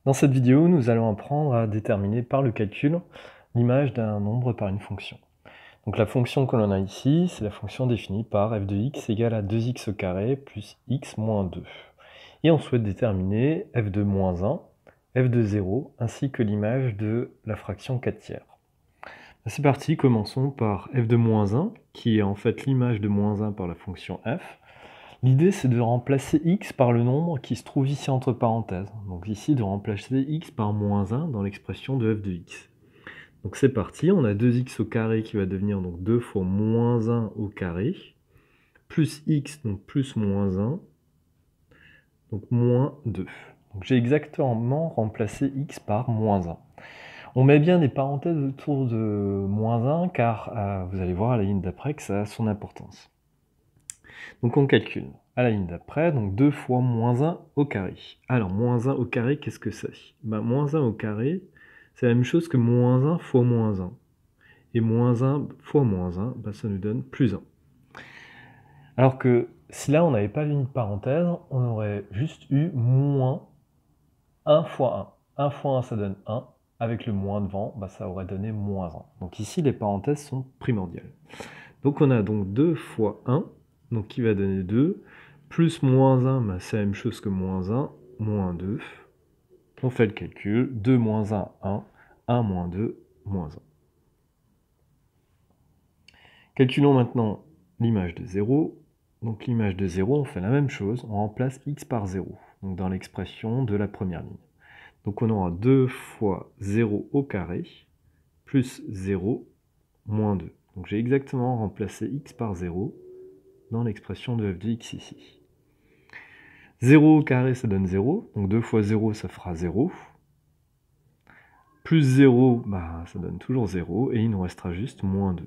Dans cette vidéo, nous allons apprendre à déterminer par le calcul l'image d'un nombre par une fonction. Donc la fonction que l'on a ici, c'est la fonction définie par f de x égale à 2x au carré plus x moins 2. Et on souhaite déterminer f de moins 1, f de 0, ainsi que l'image de la fraction 4 tiers. C'est parti, commençons par f de moins 1, qui est en fait l'image de moins 1 par la fonction f. L'idée, c'est de remplacer x par le nombre qui se trouve ici entre parenthèses. Donc ici, de remplacer x par moins 1 dans l'expression de f de x. Donc c'est parti, on a 2x au carré qui va devenir donc 2 fois moins 1 au carré, plus x, donc plus moins 1, donc moins 2. Donc j'ai exactement remplacé x par moins 1. On met bien des parenthèses autour de moins 1, car vous allez voir à la ligne d'après que ça a son importance. Donc on calcule à la ligne d'après, donc 2 fois moins 1 au carré. Alors, moins 1 au carré, qu'est-ce que c'est? Moins 1 au carré, c'est la même chose que moins 1 fois moins 1. Et moins 1 fois moins 1, ça nous donne plus 1. Alors que si là, on n'avait pas mis de parenthèse, on aurait juste eu moins 1 fois 1. 1 fois 1, ça donne 1. Avec le moins devant, ça aurait donné moins 1. Donc ici, les parenthèses sont primordiales. Donc on a donc 2 fois 1, donc qui va donner 2, plus moins 1, c'est la même chose que moins 1, moins 2. On fait le calcul, 2 moins 1, 1, 1 moins 2, moins 1. Calculons maintenant l'image de 0. Donc l'image de 0, on fait la même chose, on remplace x par 0, donc dans l'expression de la première ligne. Donc on aura 2 fois 0 au carré, plus 0, moins 2. Donc j'ai exactement remplacé x par 0 dans l'expression de f de x ici. 0 au carré, ça donne 0, donc 2 fois 0, ça fera 0. Plus 0, ça donne toujours 0, et il nous restera juste moins 2.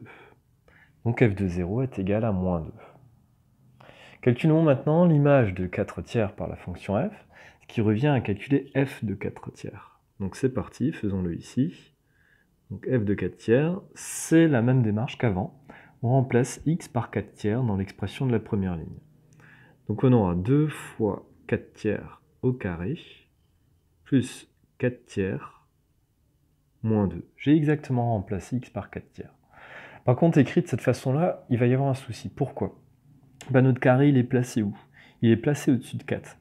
Donc f de 0 est égal à moins 2. Calculons maintenant l'image de 4 tiers par la fonction f, ce qui revient à calculer f de 4 tiers. Donc c'est parti, faisons-le ici. Donc f de 4 tiers, c'est la même démarche qu'avant. On remplace x par 4 tiers dans l'expression de la première ligne. Donc on aura 2 fois 4 tiers au carré, plus 4 tiers, moins 2. J'ai exactement remplacé x par 4 tiers. Par contre, écrit de cette façon-là, il va y avoir un souci. Pourquoi? Notre carré, il est placé où? Il est placé au-dessus de 4.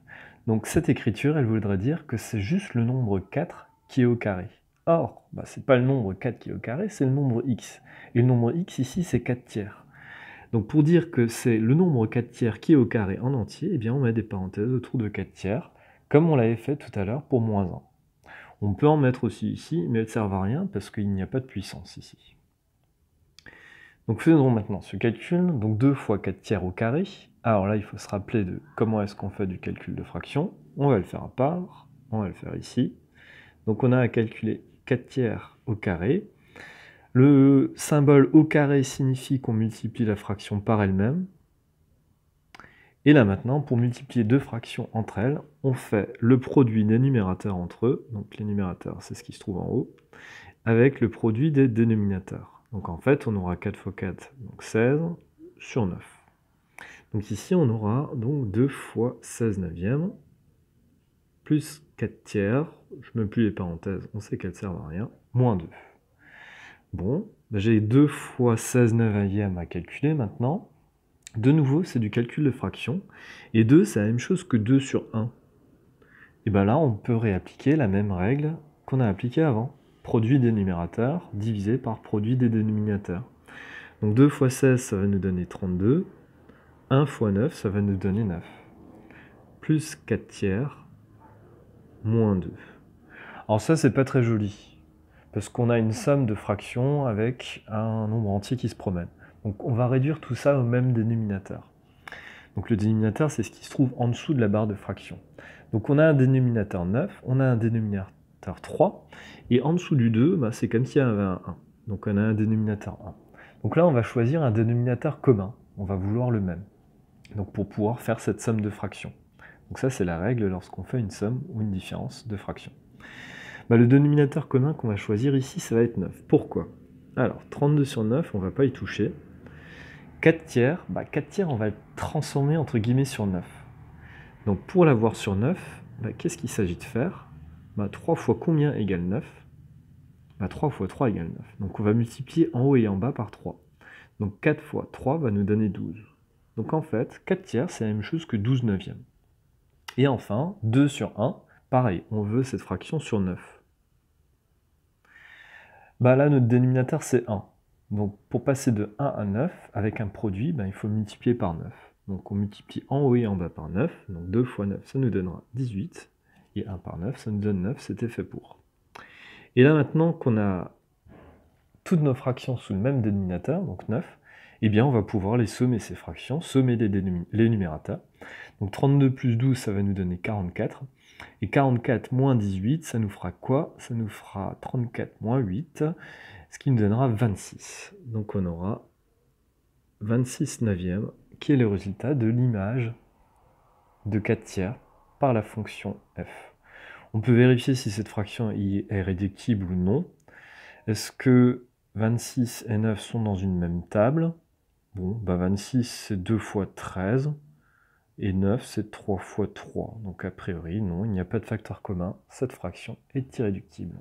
Donc cette écriture, elle voudrait dire que c'est juste le nombre 4 qui est au carré. Or, c'est pas le nombre 4 qui est au carré, c'est le nombre x. Et le nombre x ici, c'est 4 tiers. Donc pour dire que c'est le nombre 4 tiers qui est au carré en entier, on met des parenthèses autour de 4 tiers, comme on l'avait fait tout à l'heure pour moins 1. On peut en mettre aussi ici, mais elles ne servent à rien parce qu'il n'y a pas de puissance ici. Donc faisons maintenant ce calcul, donc 2 fois 4 tiers au carré. Alors là, il faut se rappeler de comment est-ce qu'on fait du calcul de fraction. On va le faire à part, on va le faire ici. Donc on a à calculer 4 tiers au carré. Le symbole au carré signifie qu'on multiplie la fraction par elle-même. Et là maintenant, pour multiplier deux fractions entre elles, on fait le produit des numérateurs entre eux, donc les numérateurs c'est ce qui se trouve en haut, avec le produit des dénominateurs. Donc en fait, on aura 4 fois 4, donc 16, sur 9. Donc ici, on aura donc 2 fois 16 neuvièmes, plus 4 tiers, je ne mets plus les parenthèses, on sait qu'elles ne servent à rien, moins 2. Bon, j'ai 2 fois 16 neuvièmes à calculer maintenant. De nouveau, c'est du calcul de fraction. Et 2, c'est la même chose que 2 sur 1. Et là, on peut réappliquer la même règle qu'on a appliquée avant. Produit des numérateurs divisé par produit des dénominateurs. Donc 2 fois 16, ça va nous donner 32. 1 fois 9, ça va nous donner 9. Plus 4 tiers, moins 2. Alors ça, c'est pas très joli. Parce qu'on a une somme de fractions avec un nombre entier qui se promène. Donc on va réduire tout ça au même dénominateur. Donc le dénominateur, c'est ce qui se trouve en dessous de la barre de fraction. Donc on a un dénominateur 9, on a un dénominateur 3, et en dessous du 2, c'est comme s'il y avait un 1. Donc on a un dénominateur 1. Donc là, on va choisir un dénominateur commun. On va vouloir le même. Donc pour pouvoir faire cette somme de fractions. Donc ça, c'est la règle lorsqu'on fait une somme ou une différence de fractions. Le dénominateur commun qu'on va choisir ici, ça va être 9. Pourquoi? Alors, 32 sur 9, on ne va pas y toucher. 4 tiers, 4 tiers, on va le transformer entre guillemets sur 9. Donc pour l'avoir sur 9, qu'est-ce qu'il s'agit de faire? Bah, 3 fois combien égale 9? Bah, 3 fois 3 égale 9. Donc on va multiplier en haut et en bas par 3. Donc 4 fois 3 va nous donner 12. Donc en fait, 4 tiers, c'est la même chose que 12 neuvièmes. Et enfin, 2 sur 1, pareil, on veut cette fraction sur 9. Bah là, notre dénominateur, c'est 1. Donc pour passer de 1 à 9, avec un produit, bah, il faut multiplier par 9. Donc on multiplie en haut et en bas par 9. Donc 2 fois 9, ça nous donnera 18. Et 1 par 9, ça nous donne 9, c'était fait pour. Et là maintenant qu'on a toutes nos fractions sous le même dénominateur, donc 9, eh bien on va pouvoir les sommer ces fractions, sommer les numérateurs. Donc 32 plus 12, ça va nous donner 44. Et 44 moins 18, ça nous fera quoi? Ça nous fera 34 moins 8, ce qui nous donnera 26. Donc on aura 26 neuvièmes, qui est le résultat de l'image de 4 tiers par la fonction f. On peut vérifier si cette fraction est réductible ou non. Est-ce que 26 et 9 sont dans une même table? Bon, bah 26 c'est 2 fois 13, et 9 c'est 3 fois 3. Donc a priori, non, il n'y a pas de facteur commun, cette fraction est irréductible.